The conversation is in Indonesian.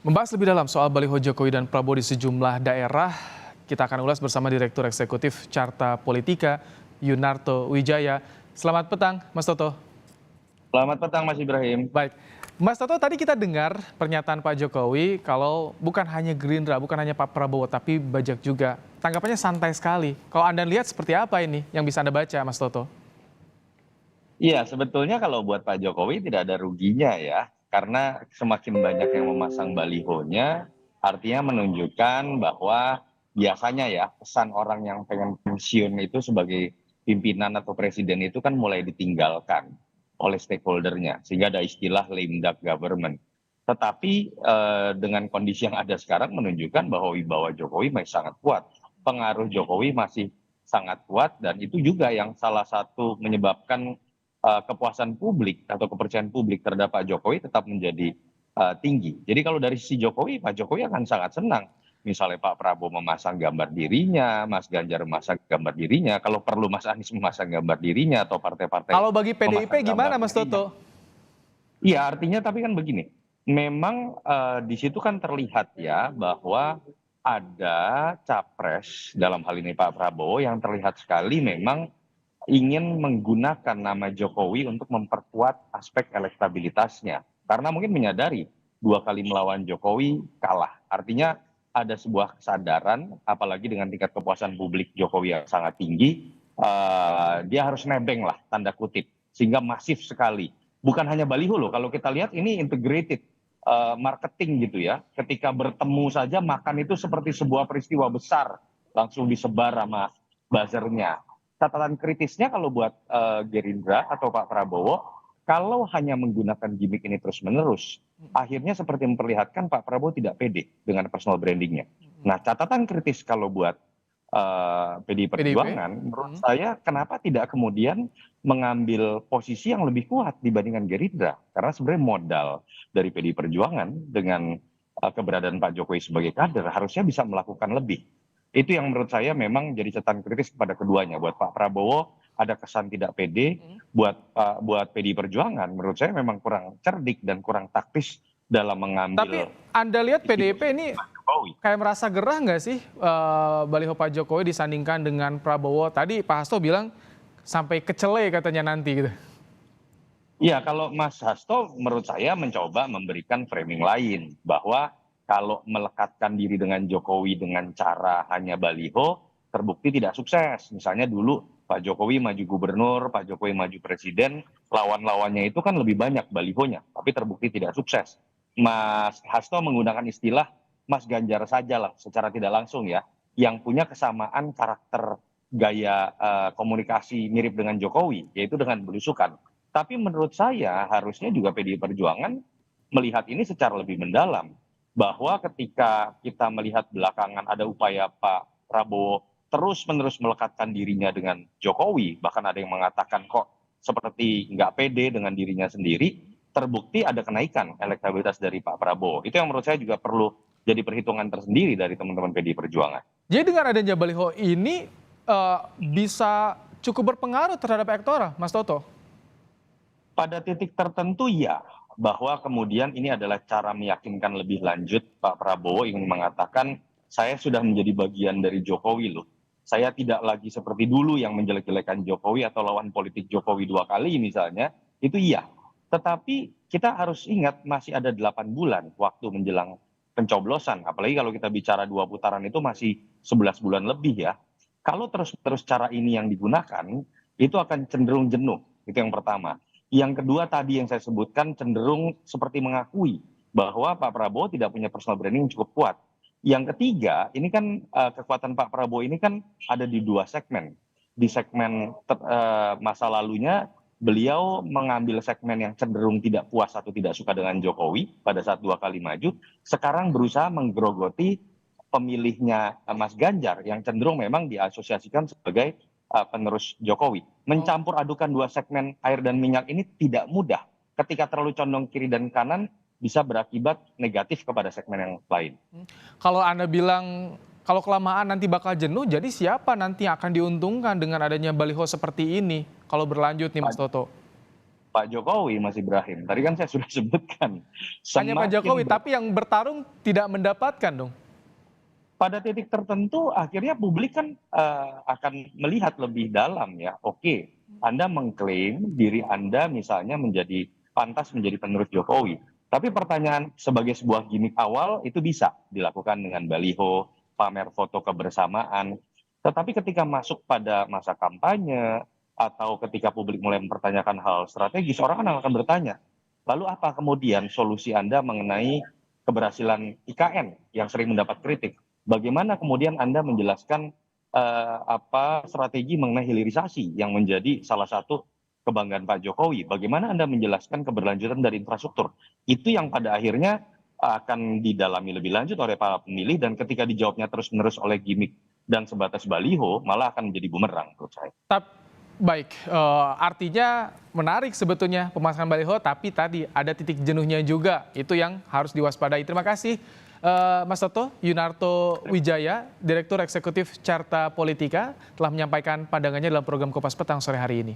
Membahas lebih dalam soal baliho Jokowi dan Prabowo di sejumlah daerah, kita akan ulas bersama Direktur Eksekutif Carta Politika, Yunarto Wijaya. Selamat petang, Mas Toto. Selamat petang Mas Ibrahim. Baik, Mas Toto, tadi kita dengar pernyataan Pak Jokowi kalau bukan hanya Gerindra, bukan hanya Pak Prabowo, tapi Bajak juga. Tanggapannya santai sekali. Kalau Anda lihat seperti apa ini yang bisa Anda baca, Mas Toto? Iya, sebetulnya kalau buat Pak Jokowi tidak ada ruginya ya, karena semakin banyak yang memasang balihonya, artinya menunjukkan bahwa biasanya ya pesan orang yang pengen pensiun itu sebagai pimpinan atau presiden itu kan mulai ditinggalkan oleh stakeholdernya, sehingga ada istilah lame duck government. Tetapi dengan kondisi yang ada sekarang menunjukkan bahwa wibawa Jokowi masih sangat kuat, pengaruh Jokowi masih sangat kuat, dan itu juga yang salah satu menyebabkan kepuasan publik atau kepercayaan publik terhadap Pak Jokowi tetap menjadi tinggi. Jadi kalau dari sisi Jokowi, Pak Jokowi akan sangat senang. Misalnya Pak Prabowo memasang gambar dirinya, Mas Ganjar memasang gambar dirinya, kalau perlu Mas Anies memasang gambar dirinya atau partai-partai Kalau bagi PDIP memasang gambar gimana, Mas dirinya. Toto? Iya, artinya tapi kan begini, memang di situ kan terlihat ya bahwa ada capres dalam hal ini Pak Prabowo yang terlihat sekali memang ingin menggunakan nama Jokowi untuk memperkuat aspek elektabilitasnya. Karena mungkin menyadari 2 kali melawan Jokowi kalah. Artinya ada sebuah kesadaran, apalagi dengan tingkat kepuasan publik Jokowi yang sangat tinggi, dia harus nebeng lah, tanda kutip. Sehingga masif sekali. Bukan hanya baliho loh, kalau kita lihat ini integrated marketing gitu ya. Ketika bertemu saja makan itu seperti sebuah peristiwa besar, langsung disebar sama buzzernya. Catatan kritisnya kalau buat Gerindra atau Pak Prabowo, kalau hanya menggunakan gimmick ini terus-menerus, akhirnya seperti memperlihatkan Pak Prabowo tidak pede dengan personal brandingnya. Nah, catatan kritis kalau buat PDI PDIP? Perjuangan, menurut saya kenapa tidak kemudian mengambil posisi yang lebih kuat dibandingkan Gerindra? Karena sebenarnya modal dari PDI Perjuangan dengan keberadaan Pak Jokowi sebagai kader harusnya bisa melakukan lebih. Itu yang menurut saya memang jadi catatan kritis kepada keduanya. Buat Pak Prabowo ada kesan tidak pede, buat PDI Perjuangan menurut saya memang kurang cerdik dan kurang taktis dalam Tapi mengambil Anda lihat PDIP posisi ini Pak Jokowi. kayak merasa gerah nggak sih baliho Pak Jokowi disandingkan dengan Prabowo? Tadi Pak Hasto bilang sampai kecele katanya nanti gitu. Iya, kalau Mas Hasto menurut saya mencoba memberikan framing lain bahwa kalau melekatkan diri dengan Jokowi dengan cara hanya baliho terbukti tidak sukses. Misalnya dulu Pak Jokowi maju gubernur, Pak Jokowi maju presiden, lawan-lawannya itu kan lebih banyak balihonya, tapi terbukti tidak sukses. Mas Hasto menggunakan istilah Mas Ganjar saja lah secara tidak langsung ya, yang punya kesamaan karakter gaya komunikasi mirip dengan Jokowi, yaitu dengan belusukan. Tapi menurut saya harusnya juga PDI Perjuangan melihat ini secara lebih mendalam. Bahwa ketika kita melihat belakangan ada upaya Pak Prabowo terus-menerus melekatkan dirinya dengan Jokowi, bahkan ada yang mengatakan kok seperti nggak pede dengan dirinya sendiri, terbukti ada kenaikan elektabilitas dari Pak Prabowo. Itu yang menurut saya juga perlu jadi perhitungan tersendiri dari teman-teman PDI Perjuangan. Jadi dengan adanya baliho ini bisa cukup berpengaruh terhadap elektoral, Mas Toto? Pada titik tertentu ya, bahwa kemudian ini adalah cara meyakinkan lebih lanjut Pak Prabowo ingin mengatakan saya sudah menjadi bagian dari Jokowi loh. Saya tidak lagi seperti dulu yang menjelek-jelekan Jokowi atau lawan politik Jokowi 2 kali misalnya, itu iya. Tetapi kita harus ingat masih ada 8 bulan waktu menjelang pencoblosan. Apalagi kalau kita bicara 2 putaran itu masih 11 bulan lebih ya. Kalau terus-terus cara ini yang digunakan, itu akan cenderung jenuh. Itu yang pertama. Yang kedua tadi yang saya sebutkan cenderung seperti mengakui bahwa Pak Prabowo tidak punya personal branding yang cukup kuat. Yang ketiga, ini kan kekuatan Pak Prabowo ini kan ada di 2 segmen. Di segmen masa lalunya beliau mengambil segmen yang cenderung tidak puas atau tidak suka dengan Jokowi pada saat 2 kali maju. Sekarang berusaha menggerogoti pemilihnya Mas Ganjar yang cenderung memang diasosiasikan sebagai penerus Jokowi. Mencampur adukan 2 segmen air dan minyak ini tidak mudah. Ketika terlalu condong kiri dan kanan bisa berakibat negatif kepada segmen yang lain. Kalau Anda bilang kalau kelamaan nanti bakal jenuh, jadi siapa nanti yang akan diuntungkan dengan adanya baliho seperti ini kalau berlanjut nih Mas Toto? Pak Jokowi, Mas Ibrahim. Tadi kan saya sudah sebutkan, Hanya Pak Jokowi, tapi yang bertarung tidak mendapatkan dong. pada titik tertentu akhirnya publik kan akan melihat lebih dalam ya. Oke, Anda mengklaim diri Anda misalnya menjadi pantas menjadi penerus Jokowi. Tapi pertanyaan sebagai sebuah gimmick awal itu bisa dilakukan dengan baliho, pamer foto kebersamaan. Tetapi ketika masuk pada masa kampanye atau ketika publik mulai mempertanyakan hal strategis, orang kan akan bertanya, lalu apa kemudian solusi Anda mengenai keberhasilan IKN yang sering mendapat kritik? Bagaimana kemudian Anda menjelaskan apa strategi mengenai hilirisasi yang menjadi salah satu kebanggaan Pak Jokowi? Bagaimana Anda menjelaskan keberlanjutan dari infrastruktur? Itu yang pada akhirnya akan didalami lebih lanjut oleh para pemilih dan ketika dijawabnya terus-menerus oleh gimmick dan sebatas baliho malah akan menjadi bumerang menurut saya. Baik, artinya menarik sebetulnya pemasangan baliho, tapi tadi ada titik jenuhnya juga, itu yang harus diwaspadai. Terima kasih Mas Toto Yunarto Wijaya, Direktur Eksekutif Carta Politika, telah menyampaikan pandangannya dalam program Kompas Petang sore hari ini.